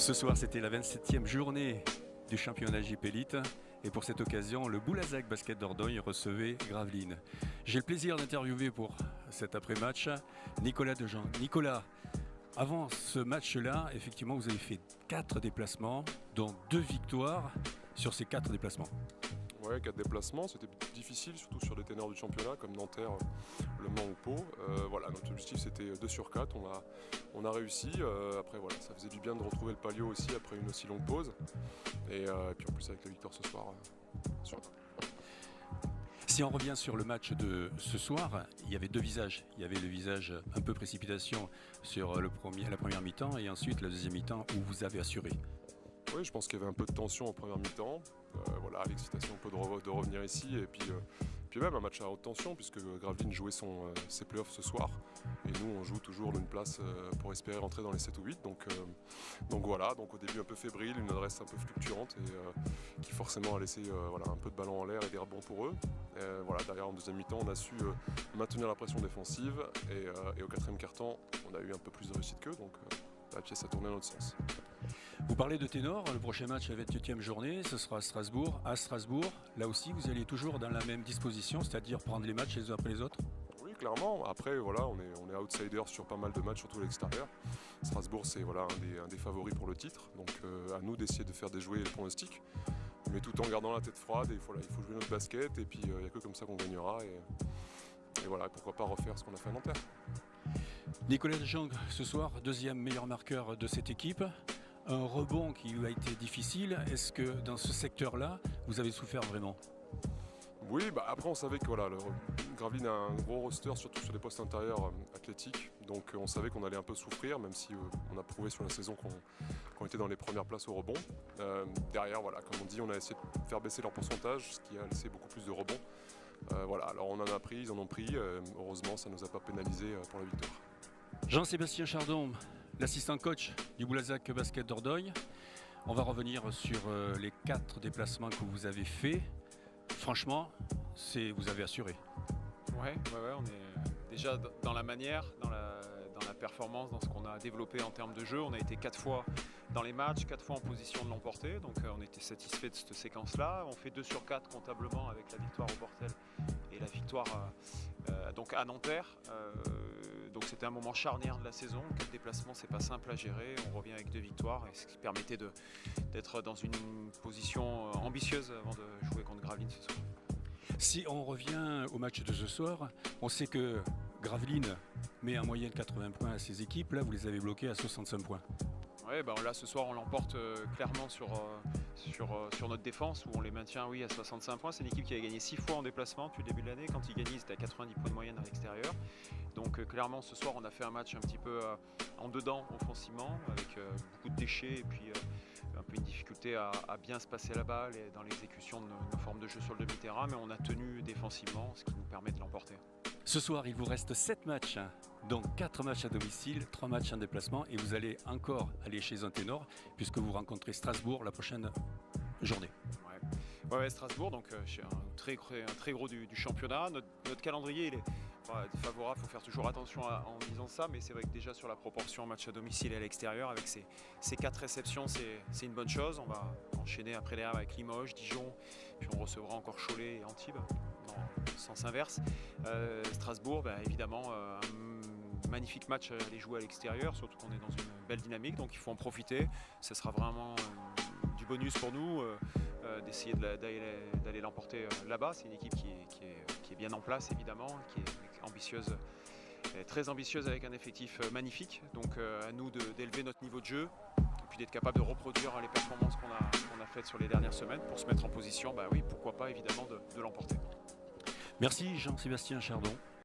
Ce soir, c'était la 27e journée du championnat JP Elite. Et pour cette occasion, le Boulazac Basket Dordogne recevait Gravelines. J'ai le plaisir d'interviewer pour cet après-match Nicolas Dejean. Nicolas, avant ce match-là, effectivement, vous avez fait 4 déplacements, dont 2 victoires sur ces 4 déplacements. Ouais, 4 déplacements, c'était difficile, surtout sur des ténors du championnat comme Nanterre, Le Mans ou Pau. Voilà, notre objectif c'était 2 sur 4, on a réussi. Après voilà, ça faisait du bien de retrouver le palio aussi après une aussi longue pause. Et puis en plus avec la victoire ce soir. Si on revient sur le match de ce soir, il y avait 2 visages. Il y avait le visage un peu précipitation sur la première mi-temps et ensuite la deuxième mi-temps où vous avez assuré. Oui, je pense qu'il y avait un peu de tension en première mi-temps. Voilà, l'excitation un peu de revenir ici. Et puis même un match à haute tension puisque Gravelines jouait ses playoffs ce soir. Et nous, on joue toujours une place pour espérer rentrer dans les 7 ou 8. Donc voilà, donc au début un peu fébrile, une adresse un peu fluctuante et qui forcément a laissé voilà, un peu de ballon en l'air et des rebonds pour eux. Voilà, derrière en deuxième mi-temps, on a su maintenir la pression défensive. Et au quatrième quart-temps, on a eu un peu plus de réussite qu'eux. Donc la pièce a tourné dans notre sens. Vous parlez de ténor, le prochain match, la 28e journée, ce sera à Strasbourg. À Strasbourg, là aussi, vous allez toujours dans la même disposition, c'est-à-dire prendre les matchs les uns après les autres? Oui, clairement. Après, voilà, on est outsider sur pas mal de matchs, surtout à l'extérieur. Strasbourg, c'est voilà, un des favoris pour le titre. Donc à nous d'essayer de faire déjouer les pronostics. Mais tout en gardant la tête froide. Et voilà, il faut jouer notre basket. Et puis, il n'y a que comme ça qu'on gagnera. Et voilà, pourquoi pas refaire ce qu'on a fait à Nanterre. Nicolas Dejean, ce soir, deuxième meilleur marqueur de cette équipe. Un rebond qui lui a été difficile. Est-ce que dans ce secteur-là, vous avez souffert vraiment? Oui, bah après on savait que voilà, Gravelines a un gros roster, surtout sur les postes intérieurs athlétiques. Donc on savait qu'on allait un peu souffrir, même si on a prouvé sur la saison qu'on était dans les premières places au rebond. Derrière, voilà, comme on dit, on a essayé de faire baisser leur pourcentage, ce qui a laissé beaucoup plus de rebonds. Voilà, alors on en a pris, ils en ont pris. Heureusement, ça ne nous a pas pénalisé pour la victoire. Jean-Sébastien Chardon, l'assistant coach du Boulazac Basket Dordogne. On va revenir sur les 4 déplacements que vous avez faits. Franchement, vous avez assuré. Ouais, on est déjà dans la manière, dans la performance, dans ce qu'on a développé en termes de jeu. On a été 4 fois dans les matchs, 4 fois en position de l'emporter. Donc on était satisfait de cette séquence-là. On fait 2 sur 4 comptablement avec la victoire au Portel et la victoire donc à Nanterre. Donc c'était un moment charnière de la saison. 4 déplacements, c'est pas simple à gérer. On revient avec 2 victoires, et ce qui permettait d'être dans une position ambitieuse avant de jouer contre Gravelines ce soir. Si on revient au match de ce soir, on sait que Gravelines met en moyenne 80 points à ses équipes. Là, vous les avez bloqués à 65 points. Ouais, là ce soir on l'emporte clairement sur notre défense où on les maintient à 65 points. C'est une équipe qui a gagné 6 fois en déplacement depuis le début de l'année. Quand ils gagnaient, c'était à 90 points de moyenne à l'extérieur. Donc clairement ce soir on a fait un match un petit peu en dedans offensivement avec beaucoup de déchets et puis un peu une difficulté à bien se passer la balle et dans l'exécution de nos formes de jeu sur le demi-terrain, mais on a tenu défensivement, ce qui nous permet de l'emporter. Ce soir, il vous reste 7 matchs, donc 4 matchs à domicile, 3 matchs en déplacement, et vous allez encore aller chez un ténor, puisque vous rencontrez Strasbourg la prochaine journée. Ouais, Strasbourg, donc un très gros du championnat. Notre calendrier, il est favorable, il faut faire toujours attention en disant ça, mais c'est vrai que déjà sur la proportion match à domicile et à l'extérieur, avec ces 4 réceptions, c'est une bonne chose. On va enchaîner après derrière avec Limoges, Dijon, puis on recevra encore Cholet et Antibes, dans le sens inverse. Strasbourg, évidemment, un magnifique match à aller jouer à l'extérieur, surtout qu'on est dans une belle dynamique, donc il faut en profiter. Ce sera vraiment du bonus pour nous d'essayer d'aller l'emporter là-bas. C'est une équipe qui est bien en place évidemment, qui est ambitieuse, très ambitieuse avec un effectif magnifique. Donc à nous d'élever notre niveau de jeu et puis d'être capable de reproduire les performances qu'on a faites sur les dernières semaines pour se mettre en position, pourquoi pas évidemment de l'emporter. Merci Jean-Sébastien Chardon.